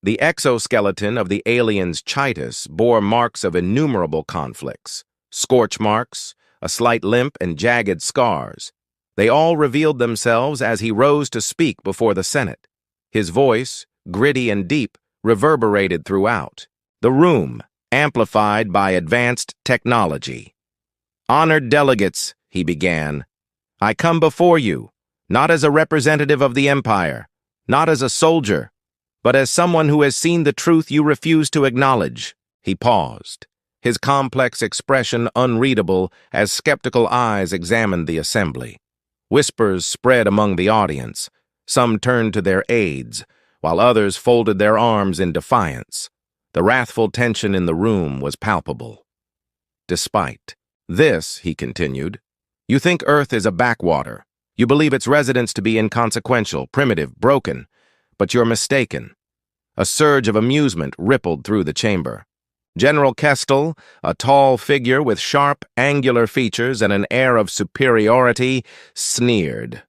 The exoskeleton of the alien's chitus bore marks of innumerable conflicts, scorch marks, a slight limp, and jagged scars. They all revealed themselves as he rose to speak before the Senate. His voice, gritty and deep, reverberated throughout the room, amplified by advanced technology. "Honored delegates," he began, "I come before you, not as a representative of the Empire, not as a soldier, but as someone who has seen the truth you refuse to acknowledge." He paused, his complex expression unreadable as skeptical eyes examined the assembly. Whispers spread among the audience. Some turned to their aides, while others folded their arms in defiance. The wrathful tension in the room was palpable. "Despite this," he continued, "you think Earth is a backwater. You believe its residents to be inconsequential, primitive, broken, but you're mistaken." A surge of amusement rippled through the chamber. General Kestel, a tall figure with sharp, angular features and an air of superiority, sneered.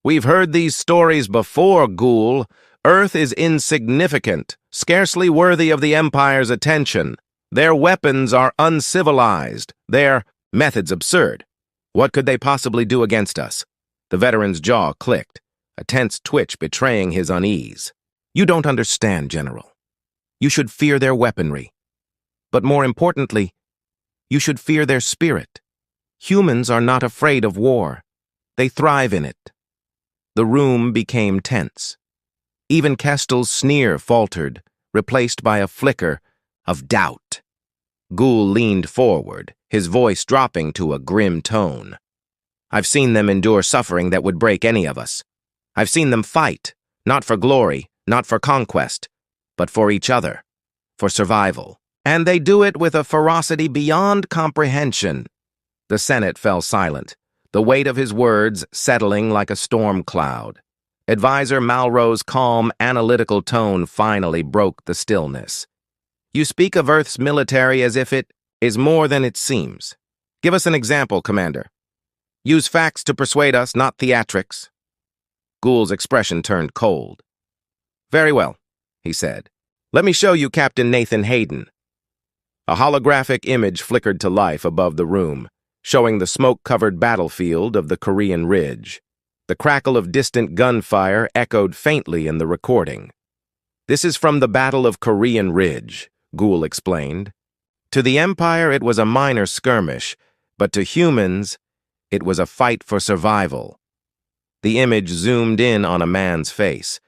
"We've heard these stories before, Ghoul. Earth is insignificant, scarcely worthy of the Empire's attention. Their weapons are uncivilized, their methods absurd. What could they possibly do against us?" The veteran's jaw clicked, a tense twitch betraying his unease. "You don't understand, General. You should fear their weaponry. But more importantly, you should fear their spirit. Humans are not afraid of war. They thrive in it." The room became tense. Even Kestel's sneer faltered, replaced by a flicker of doubt. Ghoul leaned forward, his voice dropping to a grim tone. "I've seen them endure suffering that would break any of us. I've seen them fight, not for glory, not for conquest, but for each other, for survival. And they do it with a ferocity beyond comprehension." The Senate fell silent, the weight of his words settling like a storm cloud. Advisor Malraux's calm, analytical tone finally broke the stillness. "You speak of Earth's military as if it is more than it seems. Give us an example, Commander. Use facts to persuade us, not theatrics." Ghoul's expression turned cold. "Very well," he said. "Let me show you Captain Nathan Hayden." A holographic image flickered to life above the room, showing the smoke-covered battlefield of the Korean Ridge. The crackle of distant gunfire echoed faintly in the recording. "This is from the Battle of Korean Ridge," Ghoul explained. "To the Empire it was a minor skirmish, but to humans it was a fight for survival." The image zoomed in on a man's face.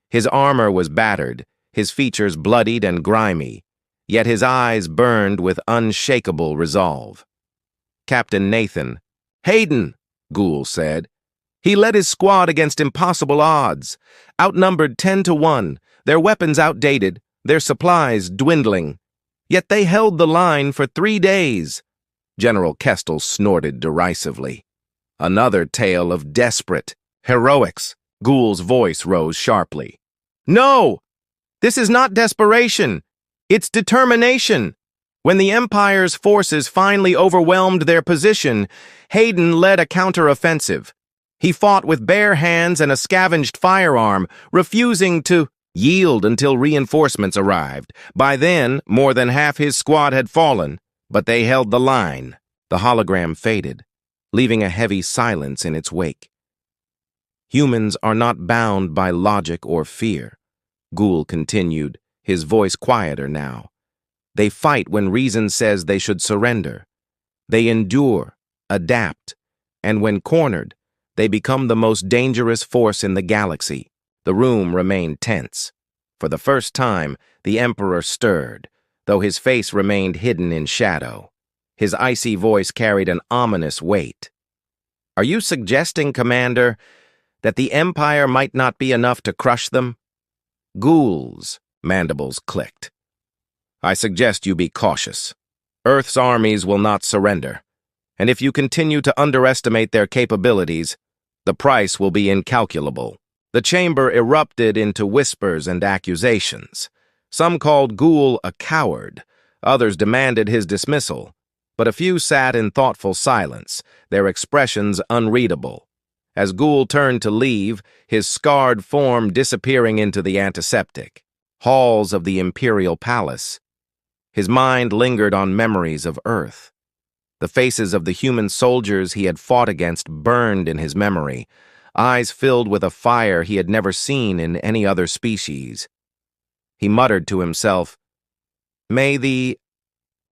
His armor was battered, his features bloodied and grimy, yet his eyes burned with unshakable resolve. Captain Nathan Hayden, Ghoul said. "He led his squad against impossible odds, outnumbered 10-1, their weapons outdated, their supplies dwindling. Yet they held the line for 3 days. General Kestel snorted derisively. "Another tale of desperate heroics." Ghoul's voice rose sharply. "No! This is not desperation. It's determination." When the Empire's forces finally overwhelmed their position, Hayden led a counteroffensive. He fought with bare hands and a scavenged firearm, refusing to yield until reinforcements arrived. By then, more than half his squad had fallen, but they held the line. The hologram faded, leaving a heavy silence in its wake. "Humans are not bound by logic or fear," Ghoul continued, his voice quieter now. "They fight when reason says they should surrender. They endure, adapt, and when cornered, they become the most dangerous force in the galaxy." The room remained tense. For the first time, the Emperor stirred, though his face remained hidden in shadow. His icy voice carried an ominous weight. "Are you suggesting, Commander, that the Empire might not be enough to crush them?" Ghoul's mandibles clicked. "I suggest you be cautious. Earth's armies will not surrender, and if you continue to underestimate their capabilities, the price will be incalculable." The chamber erupted into whispers and accusations. Some called Ghoul a coward, others demanded his dismissal, but a few sat in thoughtful silence, their expressions unreadable. As Ghoul turned to leave, his scarred form disappearing into the antiseptic, halls of the imperial palace. His mind lingered on memories of Earth. The faces of the human soldiers he had fought against burned in his memory, eyes filled with a fire he had never seen in any other species. He muttered to himself, "May the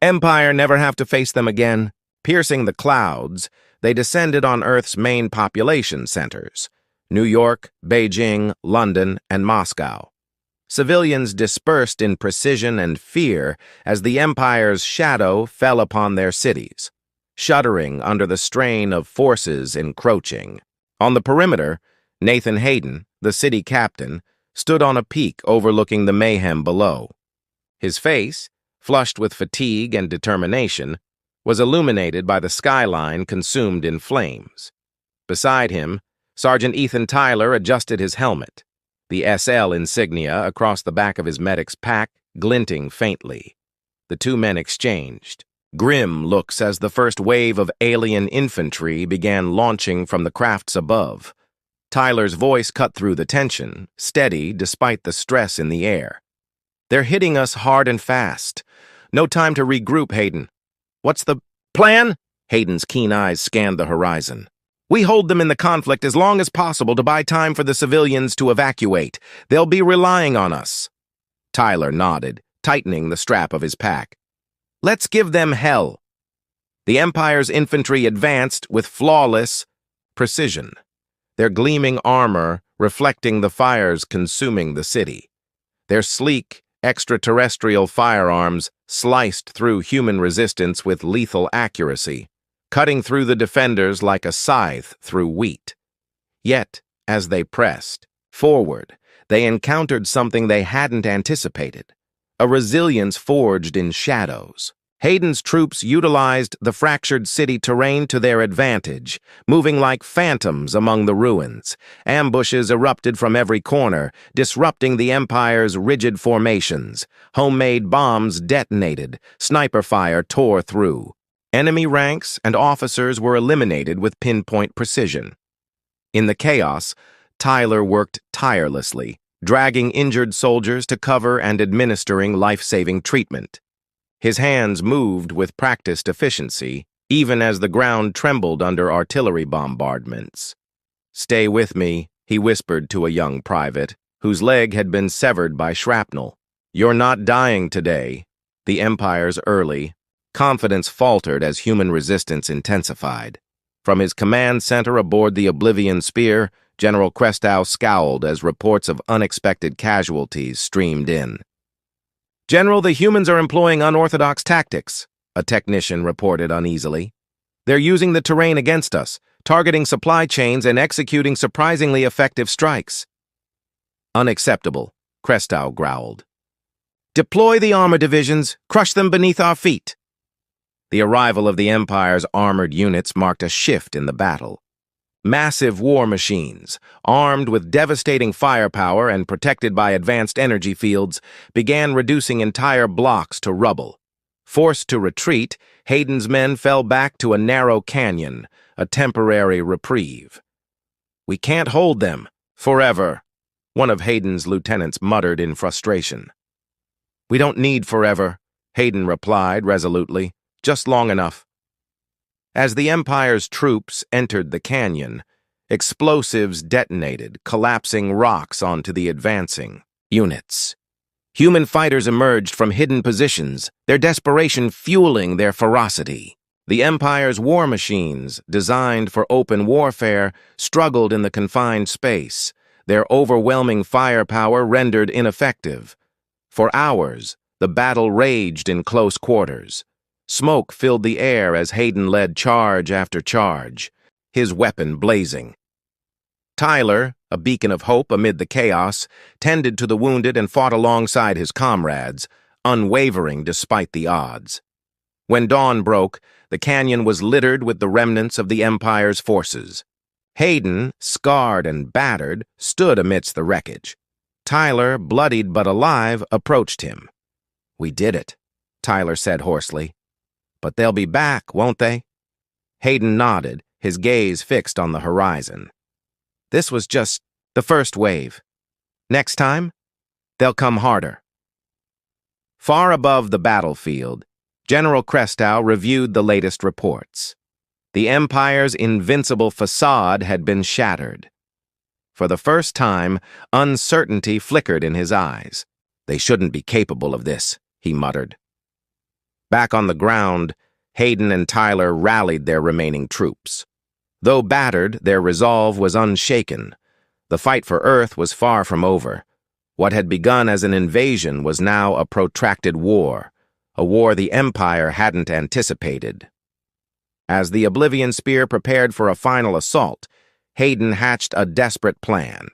Empire never have to face them again." Piercing the clouds, they descended on Earth's main population centers: New York, Beijing, London, and Moscow. Civilians dispersed in precision and fear as the Empire's shadow fell upon their cities, shuddering under the strain of forces encroaching. On the perimeter, Nathan Hayden, the city captain, stood on a peak overlooking the mayhem below. His face, flushed with fatigue and determination, was illuminated by the skyline consumed in flames. Beside him, Sergeant Ethan Tyler adjusted his helmet, the SL insignia across the back of his medic's pack glinting faintly. The two men exchanged grim looks as the first wave of alien infantry began launching from the crafts above. Tyler's voice cut through the tension, steady despite the stress in the air. "They're hitting us hard and fast. No time to regroup, Hayden." "What's the plan?" Hayden's keen eyes scanned the horizon. "We hold them in the conflict as long as possible to buy time for the civilians to evacuate. They'll be relying on us." Tyler nodded, tightening the strap of his pack. "Let's give them hell." The Empire's infantry advanced with flawless precision, their gleaming armor reflecting the fires consuming the city. Their sleek, extraterrestrial firearms sliced through human resistance with lethal accuracy, cutting through the defenders like a scythe through wheat. Yet, as they pressed forward, they encountered something they hadn't anticipated: a resilience forged in shadows. Hayden's troops utilized the fractured city terrain to their advantage, moving like phantoms among the ruins. Ambushes erupted from every corner, disrupting the Empire's rigid formations. Homemade bombs detonated, sniper fire tore through. Enemy ranks and officers were eliminated with pinpoint precision. In the chaos, Tyler worked tirelessly, dragging injured soldiers to cover and administering life-saving treatment. His hands moved with practiced efficiency, even as the ground trembled under artillery bombardments. "Stay with me," he whispered to a young private, whose leg had been severed by shrapnel. "You're not dying today." The Empire's early confidence faltered as human resistance intensified. From his command center aboard the Oblivion Spear, General Krestow scowled as reports of unexpected casualties streamed in. "General, the humans are employing unorthodox tactics," a technician reported uneasily. "They're using the terrain against us, targeting supply chains and executing surprisingly effective strikes." "Unacceptable," Krestow growled. "Deploy the armor divisions, crush them beneath our feet." The arrival of the Empire's armored units marked a shift in the battle. Massive war machines, armed with devastating firepower and protected by advanced energy fields, began reducing entire blocks to rubble. Forced to retreat, Hayden's men fell back to a narrow canyon, a temporary reprieve. "We can't hold them forever," one of Hayden's lieutenants muttered in frustration. "We don't need forever," Hayden replied resolutely. "Just long enough." As the Empire's troops entered the canyon, explosives detonated, collapsing rocks onto the advancing units. Human fighters emerged from hidden positions, their desperation fueling their ferocity. The Empire's war machines, designed for open warfare, struggled in the confined space, their overwhelming firepower rendered ineffective. For hours, the battle raged in close quarters. Smoke filled the air as Hayden led charge after charge, his weapon blazing. Tyler, a beacon of hope amid the chaos, tended to the wounded and fought alongside his comrades, unwavering despite the odds. When dawn broke, the canyon was littered with the remnants of the Empire's forces. Hayden, scarred and battered, stood amidst the wreckage. Tyler, bloodied but alive, approached him. "We did it," Tyler said hoarsely. "But they'll be back, won't they?" Hayden nodded, his gaze fixed on the horizon. "This was just the first wave. Next time, They'll come harder. Far above the battlefield, General Krestow reviewed the latest reports. The Empire's invincible facade had been shattered. For the first time, uncertainty flickered in his eyes. They shouldn't be capable of this, he muttered. Back on the ground, Hayden and Tyler rallied their remaining troops. Though battered, their resolve was unshaken. The fight for Earth was far from over. What had begun as an invasion was now a protracted war, a war the Empire hadn't anticipated. As the Oblivion Spear prepared for a final assault, Hayden hatched a desperate plan.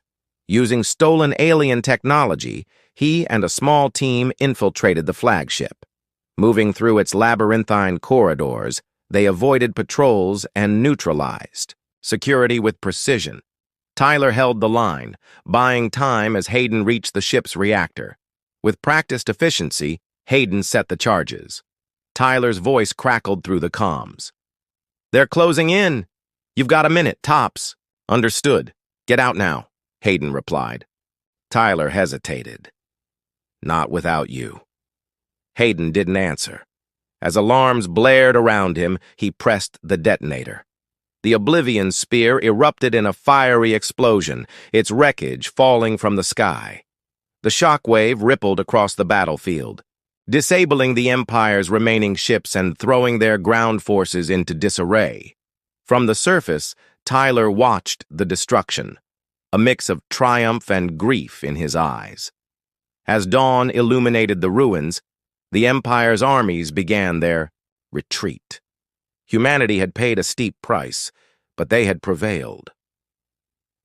Using stolen alien technology, he and a small team infiltrated the flagship. Moving through its labyrinthine corridors, they avoided patrols and neutralized security with precision. Tyler held the line, buying time as Hayden reached the ship's reactor. With practiced efficiency, Hayden set the charges. Tyler's voice crackled through the comms. "They're closing in. You've got a minute, tops." "Understood. Get out now," Hayden replied. Tyler hesitated. "Not without you." Hayden didn't answer. As alarms blared around him, he pressed the detonator. The Oblivion Spear erupted in a fiery explosion, its wreckage falling from the sky. The shockwave rippled across the battlefield, disabling the Empire's remaining ships and throwing their ground forces into disarray. From the surface, Tyler watched the destruction, a mix of triumph and grief in his eyes. As dawn illuminated the ruins, the Empire's armies began their retreat. Humanity had paid a steep price, but they had prevailed.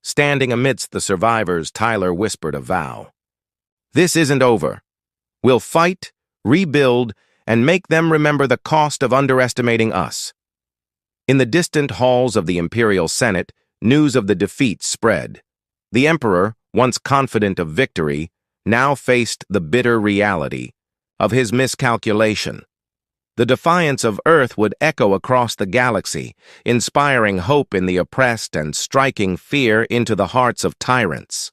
Standing amidst the survivors, Tyler whispered a vow. "This isn't over. We'll fight, rebuild, and make them remember the cost of underestimating us." In the distant halls of the Imperial Senate, news of the defeat spread. The Emperor, once confident of victory, now faced the bitter reality of his miscalculation. The defiance of Earth would echo across the galaxy, inspiring hope in the oppressed and striking fear into the hearts of tyrants.